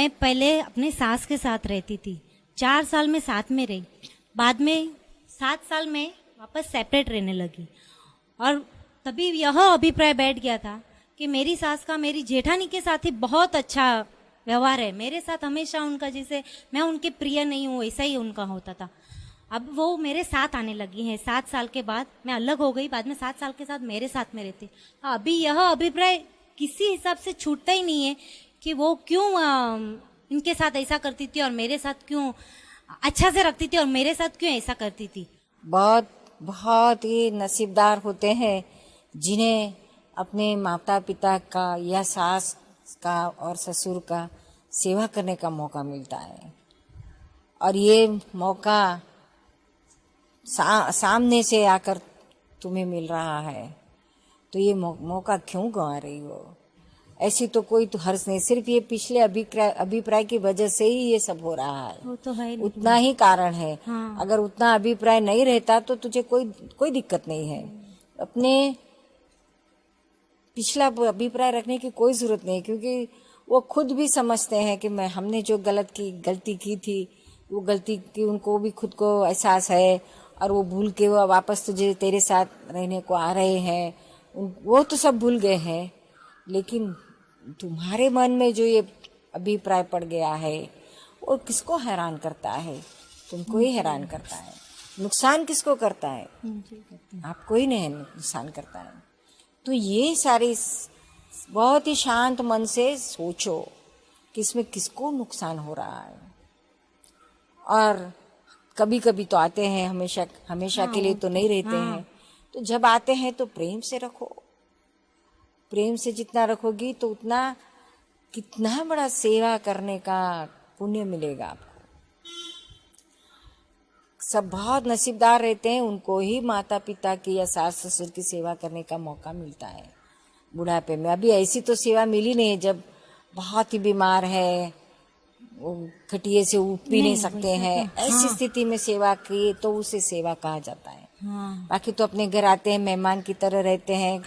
मैं पहले अपने सास के साथ रहती थी, 4 साल में साथ में रही, बाद में 7 साल में वापस सेपरेट रहने लगी। और तभी यह अभिप्राय बैठ गया था कि मेरी सास का मेरी जेठानी के साथ ही बहुत अच्छा व्यवहार है, मेरे साथ हमेशा उनका, जैसे मैं उनके प्रिय नहीं हूँ ऐसा ही उनका होता था। अब वो मेरे साथ आने लगी हैं 7 साल के बाद, मैं अलग हो गई, बाद में 7 साल के साथ मेरे साथ में रहती। अभी यह अभिप्राय किसी हिसाब से छूटता ही नहीं है कि वो क्यों इनके साथ ऐसा करती थी और मेरे साथ क्यों अच्छा से रखती थी और मेरे साथ क्यों ऐसा करती थी। बहुत बहुत ही नसीबदार होते हैं जिन्हें अपने माता पिता का या सास का और ससुर का सेवा करने का मौका मिलता है। और ये मौका सामने से आकर तुम्हें मिल रहा है, तो ये मौका क्यों गंवा रही हो? ऐसी तो कोई तो हर्ष नहीं, सिर्फ ये पिछले अभिप्राय की वजह से ही ये सब हो रहा है। वो तो है, उतना ही कारण है। हाँ। अगर उतना अभिप्राय नहीं रहता तो तुझे कोई दिक्कत नहीं है। अपने पिछला अभिप्राय रखने की कोई जरूरत नहीं, क्योंकि वो खुद भी समझते हैं कि हमने जो गलती की थी, वो गलती की उनको भी खुद को एहसास है, और वो भूल के वो वापस तुझे तेरे साथ रहने को आ रहे हैं। वो तो सब भूल गए हैं, लेकिन तुम्हारे मन में जो ये अभिप्राय पड़ गया है वो किसको हैरान करता है? तुमको ही हैरान करता है। नुकसान किसको करता है? आपको ही नहीं नुकसान करता है। तो ये सारी बहुत ही शांत मन से सोचो कि इसमें किसको नुकसान हो रहा है। और कभी कभी तो आते हैं, हमेशा के लिए तो नहीं रहते हैं। तो जब आते हैं तो प्रेम से रखो। प्रेम से जितना रखोगी तो उतना कितना बड़ा सेवा करने का पुण्य मिलेगा आपको। सब बहुत नसीबदार रहते हैं, उनको ही माता पिता की या सास ससुर की सेवा करने का मौका मिलता है बुढ़ापे में। अभी ऐसी तो सेवा मिली नहीं, जब बहुत ही बीमार है, वो खटिए से उठ भी नहीं सकते हैं, ऐसी स्थिति में सेवा की तो उसे सेवा कहा जाता है। बाकी तो अपने घर आते हैं, मेहमान की तरह रहते हैं,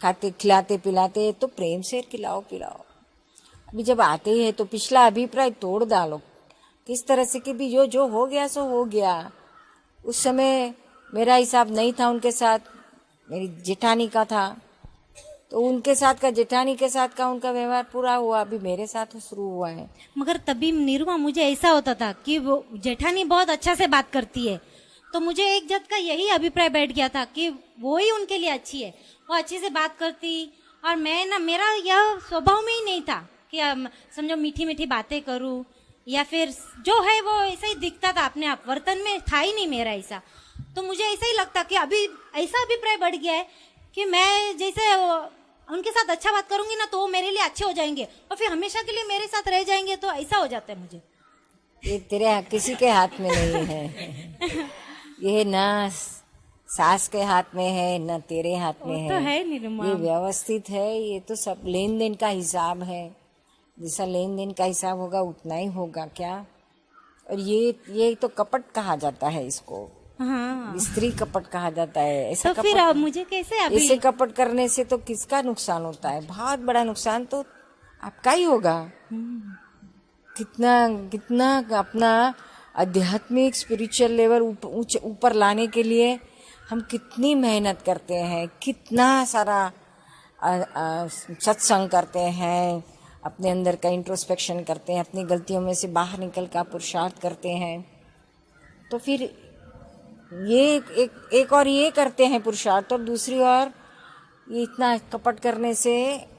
खाते खिलाते पिलाते, तो प्रेम से खिलाओ पिलाओ। अभी जब आते ही है तो पिछला अभिप्राय तोड़ डालो, किस तरह से कि भी जो हो गया सो हो गया। उस समय मेरा हिसाब नहीं था उनके साथ, मेरी जेठानी का था, तो उनके साथ का जेठानी के साथ का उनका व्यवहार पूरा हुआ, अभी मेरे साथ शुरू हुआ है। मगर तभी निरुमा मुझे ऐसा होता था कि वो जेठानी बहुत अच्छा से बात करती है, तो मुझे एक जत का यही अभिप्राय बैठ गया था कि वो ही उनके लिए अच्छी है, वो अच्छे से बात करती। और मैं ना, मेरा यह स्वभाव में ही नहीं था कि समझो मीठी मीठी बातें करूं, या फिर जो है वो ऐसा ही दिखता था अपने आप, वर्तन में था ही नहीं मेरा ऐसा। तो मुझे ऐसा ही लगता कि अभी ऐसा अभिप्राय बढ़ गया है कि मैं जैसे उनके साथ अच्छा बात करूंगी ना तो वो मेरे लिए अच्छे हो जाएंगे और फिर हमेशा के लिए मेरे साथ रह जाएंगे, तो ऐसा हो जाता है मुझे। ये तेरे किसी के हाथ में नहीं है। ये ना सास के हाथ में है, न तेरे हाथ में तो है निरुमा। ये व्यवस्थित है, ये तो सब लेन देन का हिसाब है। जैसा लेन देन का हिसाब होगा उतना ही होगा क्या। और ये तो कपट कहा जाता है इसको। हाँ। स्त्री कपट कहा जाता है। ऐसा तो फिर मुझे कैसे अभी इसे कपट करने से तो किसका नुकसान होता है? बहुत बड़ा नुकसान तो आपका ही होगा। कितना अपना आध्यात्मिक स्पिरिचुअल लेवल ऊपर लाने के लिए हम कितनी मेहनत करते हैं, कितना सारा सत्संग करते हैं, अपने अंदर का इंट्रोस्पेक्शन करते हैं, अपनी गलतियों में से बाहर निकल कर पुरुषार्थ करते हैं। तो फिर ये एक और ये करते हैं पुरुषार्थ, और दूसरी ओर ये इतना कपट करने से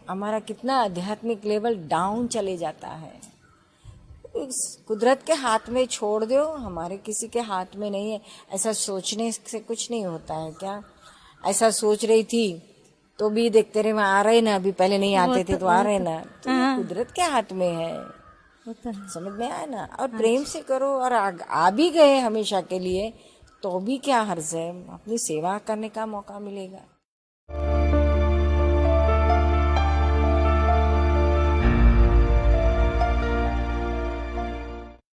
हमारा कितना आध्यात्मिक लेवल डाउन चले जाता है। कुदरत के हाथ में छोड़ दो, हमारे किसी के हाथ में नहीं है। ऐसा सोचने से कुछ नहीं होता है क्या? ऐसा सोच रही थी तो भी देखते रहे वहाँ आ रहे ना, अभी पहले नहीं आते थे तो आ रहे ना, तो कुदरत के हाथ में है। समझ में आया ना? और प्रेम से करो, और आ भी गए हमेशा के लिए तो भी क्या हर्ज है, अपनी सेवा करने का मौका मिलेगा।